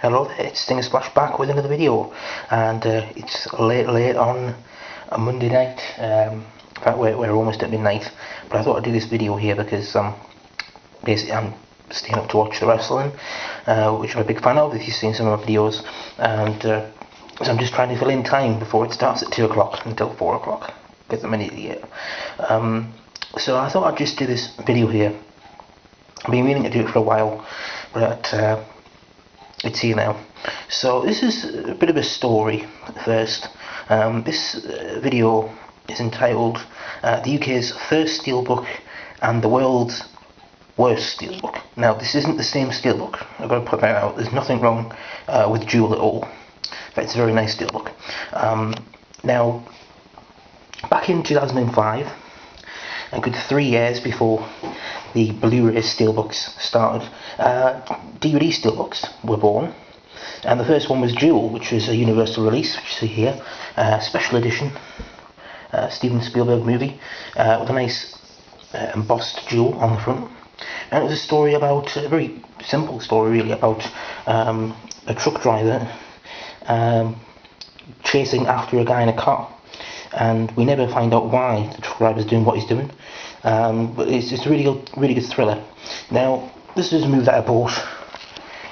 Hello there, it's Stinger Splash back with another video, and it's late on a Monday night. In fact, we're almost at midnight, but I thought I'd do this video here because basically I'm staying up to watch the wrestling, which I'm a big fan of if you've seen some of my videos, and so I'm just trying to fill in time before it starts at 2 o'clock until 4 o'clock, because I'm an idiot. So I thought I'd just do this video here. I've been meaning to do it for a while, but it's here now. So this is a bit of a story first. This video is entitled the UK's first Steelbook and the world's worst Steelbook. Now this isn't the same Steelbook, I've got to put that out. There's nothing wrong with Dual at all. In fact, it's a very nice Steelbook. Now back in 2005, a good 3 years before the Blu-ray Steelbooks started, DVD Steelbooks were born, and the first one was Dual, which was a universal release, which you see here, special edition, Steven Spielberg movie, with a nice embossed Dual on the front. And it was a story about, a very simple story really, about a truck driver chasing after a guy in a car. And we never find out why the truck driver's doing what he's doing, but it's a really good thriller. Now this is a movie that I bought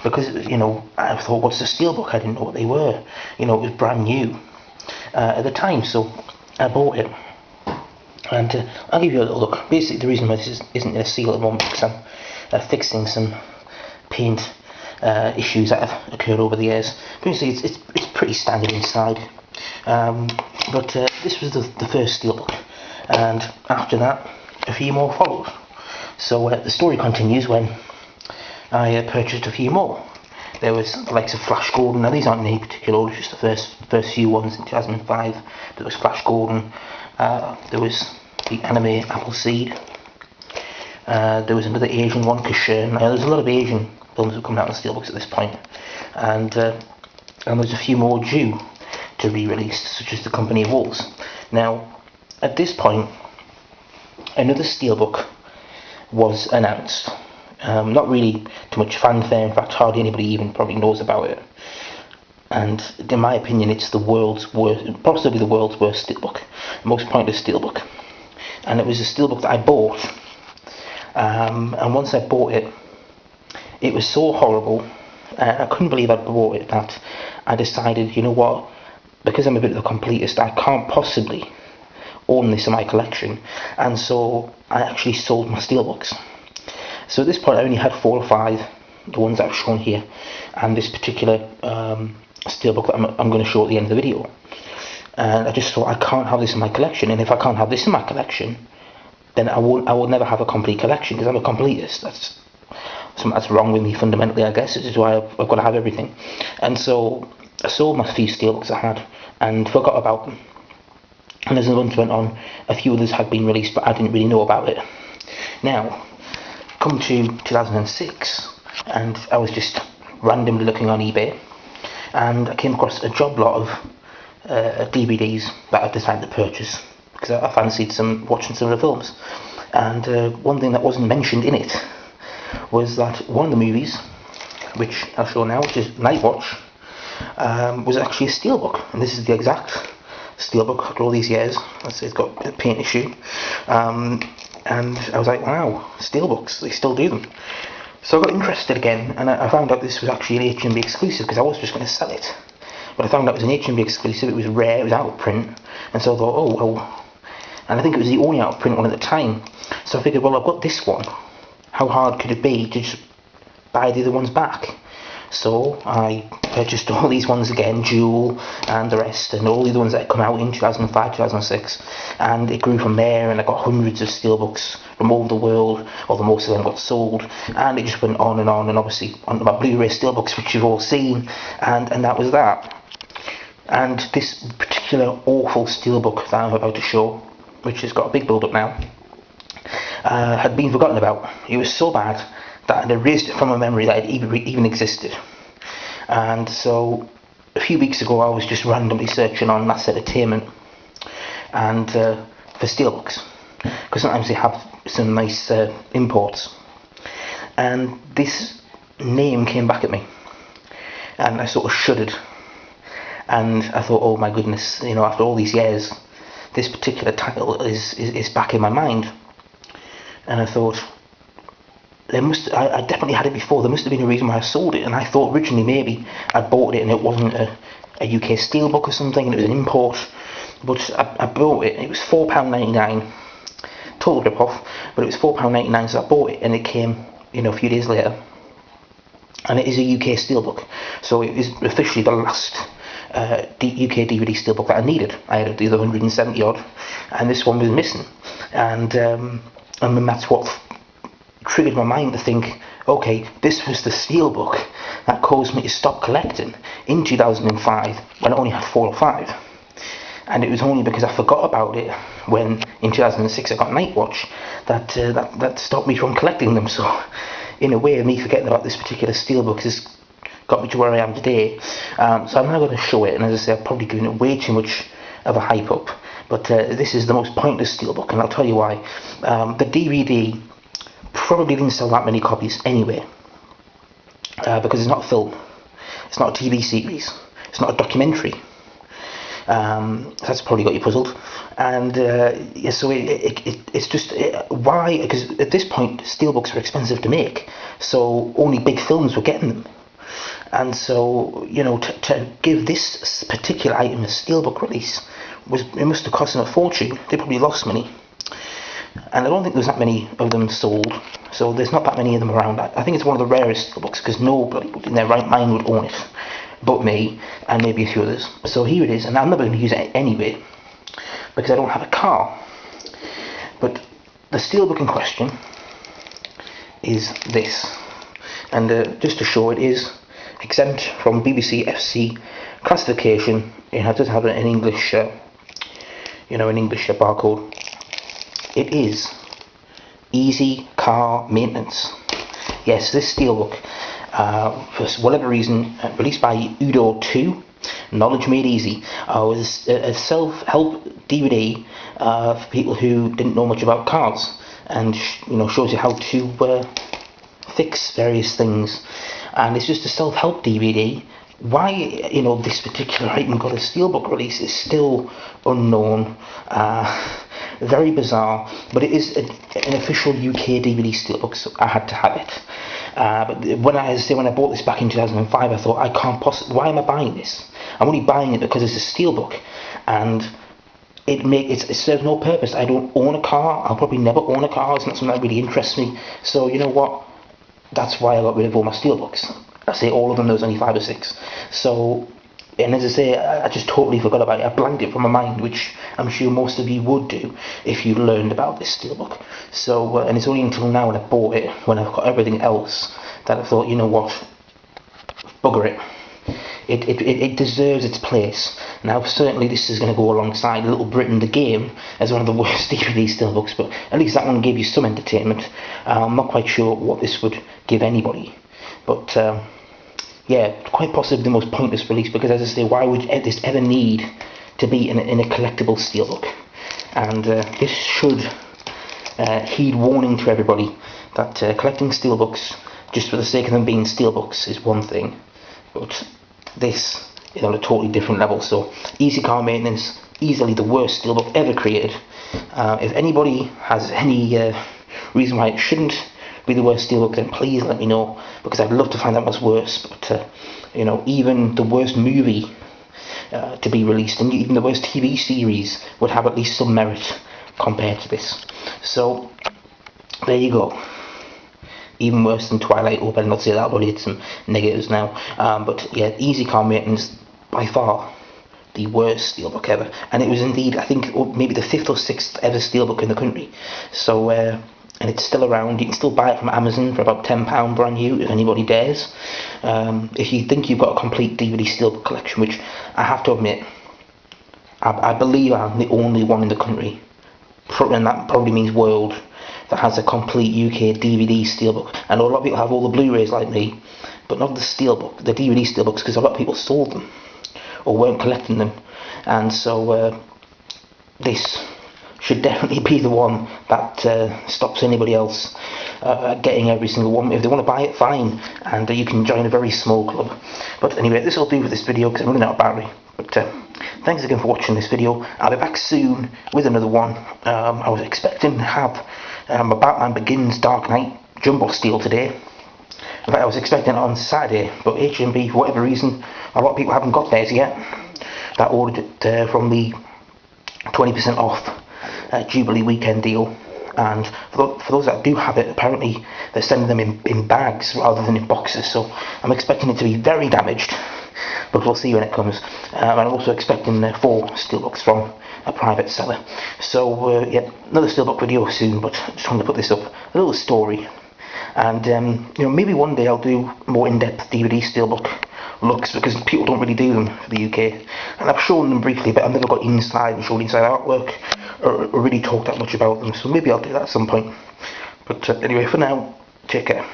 because, you know, I thought, what's a Steelbook? I didn't know what they were, you know, it was brand new at the time, so I bought it. And I'll give you a little look. Basically the reason why this isn't in a seal at the moment is because I'm fixing some paint issues that have occurred over the years. Basically it's pretty standard inside. But this was the first Steelbook, and after that a few more followed. So the story continues when I purchased a few more. There was the likes of Flash Gordon. Now these aren't in any particular order, just the first few ones in 2005. There was Flash Gordon, there was the anime Appleseed, there was another Asian one, Kashern. Now there's a lot of Asian films that have come out in Steelbooks at this point, and there's a few more due to re-release, such as The Company of Wolves. Now at this point another Steelbook was announced. Not really too much fanfare, in fact hardly anybody even probably knows about it, and in my opinion it's the world's worst, possibly the world's worst Steelbook, the most pointless Steelbook. And it was a Steelbook that I bought, and once I bought it, it was so horrible, I couldn't believe I bought it, that I decided, you know what, because I'm a bit of a completist, I can't possibly own this in my collection, and so I actually sold my Steelbooks. So at this point I only had 4 or 5, the ones that I've shown here, and this particular Steelbook that I'm going to show at the end of the video. And I just thought, I can't have this in my collection, and if I can't have this in my collection, then I will never have a complete collection, because I'm a completist. That's something that's wrong with me fundamentally, I guess. This is why I've got to have everything. And so I sold my few Steelbooks I had and forgot about them. And as the months went on, a few others had been released, but I didn't really know about it. Now, come to 2006, and I was just randomly looking on eBay, and I came across a job lot of DVDs that I decided to purchase because I fancied watching some of the films. And one thing that wasn't mentioned in it was that one of the movies, which I'll show now, which is Night Watch, was actually a Steelbook, and this is the exact Steelbook after all these years. It's got a paint issue, and I was like, wow, Steelbooks, they still do them. So I got interested again, and I found out this was actually an HMV exclusive, because I was just going to sell it, but I found out it was an HMV exclusive. It was rare, it was out of print, and so I thought, oh well, and I think it was the only out of print one at the time, so I figured, well, I've got this one, how hard could it be to just buy the other ones back? So I purchased all these ones again, Dual and the rest, and all the other ones that had come out in 2005, 2006, and it grew from there, and I got hundreds of Steelbooks from all over the world, although most of them got sold, and it just went on, and obviously onto my Blu-ray Steelbooks, which you've all seen, and that was that. And this particular awful Steelbook that I'm about to show, which has got a big build-up now, had been forgotten about. It was so bad that I'd erased it from my memory that it even existed. And so a few weeks ago I was just randomly searching on Mass Entertainment and for Steelbooks, because sometimes they have some nice imports, and this name came back at me, and I sort of shuddered. And I thought, oh my goodness, after all these years, this particular title is back in my mind. And I thought, I definitely had it before. There must have been a reason why I sold it. And I thought originally maybe I bought it and it wasn't a UK Steelbook or something, and it was an import. But I bought it. It was £4.99. Total rip off, but it was £4.99. So I bought it, and it came, a few days later. And it is a UK Steelbook, so it is officially the last UK DVD Steelbook that I needed. I had the other 170 odd, and this one was missing. And that's what triggered my mind to think, okay, this was the Steelbook that caused me to stop collecting in 2005 when I only had 4 or 5. And it was only because I forgot about it when in 2006 I got Nightwatch that stopped me from collecting them. So in a way, me forgetting about this particular Steelbook has got me to where I am today. So I'm now going to show it, and as I say, I've probably given it way too much of a hype up, but this is the most pointless Steelbook, and I'll tell you why. The DVD probably didn't sell that many copies anyway, because it's not a film, it's not a TV series, it's not a documentary. That's probably got you puzzled. And so it's just why, because at this point Steelbooks were expensive to make, so only big films were getting them. And so to give this particular item a Steelbook release it must have cost them a fortune. They probably lost money, and I don't think there's that many of them sold, so there's not that many of them around. I think it's one of the rarest Steelbooks, because nobody in their right mind would own it but me and maybe a few others. So here it is, and I'm never going to use it anyway because I don't have a car. But the Steelbook in question is this, and just to show, it is exempt from BBC FC classification. It does have an English, an English barcode. It is easy car maintenance. Yes, this Steelbook, for whatever reason, released by Udo 2, Knowledge Made Easy, was a self-help DVD for people who didn't know much about cars, and shows you how to fix various things. And it's just a self-help DVD. Why this particular item got a Steelbook release is still unknown. Very bizarre, but it is an official UK DVD Steelbook, so I had to have it. But when I bought this back in 2005, I thought, I can't possibly. Why am I buying this? I'm only buying it because it's a Steelbook, and it serves no purpose. I don't own a car. I'll probably never own a car. It's not something that really interests me. So you know what? That's why I got rid of all my Steelbooks. I say all of them. There was only 5 or 6. So. And as I say, I just totally forgot about it. I blanked it from my mind, which I'm sure most of you would do if you learned about this Steelbook. So, and it's only until now when I bought it, when I've got everything else, that I thought, you know what, bugger it. It deserves its place. Now, certainly this is going to go alongside Little Britain the Game as one of the worst DVD Steelbooks, but at least that one gave you some entertainment. I'm not quite sure what this would give anybody, but... yeah, quite possibly the most pointless release, because as I say, why would this ever need to be in a collectible Steelbook? And this should heed warning to everybody that collecting Steelbooks just for the sake of them being Steelbooks is one thing, but this is on a totally different level. So easy car maintenance, easily the worst Steelbook ever created. If anybody has any reason why it shouldn't be the worst Steelbook, then please let me know, because I'd love to find out what's worse. But even the worst movie to be released, and even the worst TV series, would have at least some merit compared to this. So there you go. Even worse than Twilight. Oh, better not say that, I'll probably hit some negatives now. But yeah, easy car maintenance, by far the worst Steelbook ever, and it was indeed, I think, maybe the 5th or 6th ever Steelbook in the country. So and it's still around. You can still buy it from Amazon for about £10 brand new, if anybody dares. If you think you've got a complete DVD Steelbook collection, which I have to admit, I believe I'm the only one in the country, and that probably means world, that has a complete UK DVD Steelbook. I know a lot of people have all the Blu-rays like me, but not the Steelbook, the DVD Steelbooks, because a lot of people sold them or weren't collecting them. And so this should definitely be the one that stops anybody else getting every single one. If they want to buy it, fine, and you can join a very small club. But anyway, this will do for this video because I'm running out of battery. But thanks again for watching this video. I'll be back soon with another one. I was expecting to have a Batman Begins Dark Knight Jumbo Steel today. In fact, I was expecting it on Saturday, but HMB, for whatever reason, a lot of people haven't got theirs yet. That ordered it from the 20% off Jubilee weekend deal, and for those that do have it, apparently they're sending them in bags rather than in boxes, so I'm expecting it to be very damaged, but we'll see when it comes. And I'm also expecting 4 Steelbooks from a private seller. So yeah, another Steelbook video soon, but I just wanted to put this up, a little story. And you know, maybe one day I'll do more in-depth DVD Steelbook looks, because people don't really do them for the UK, and I've shown them briefly, but I've never got inside and shown inside artwork or really talked that much about them, so maybe I'll do that at some point. But anyway, for now, take care.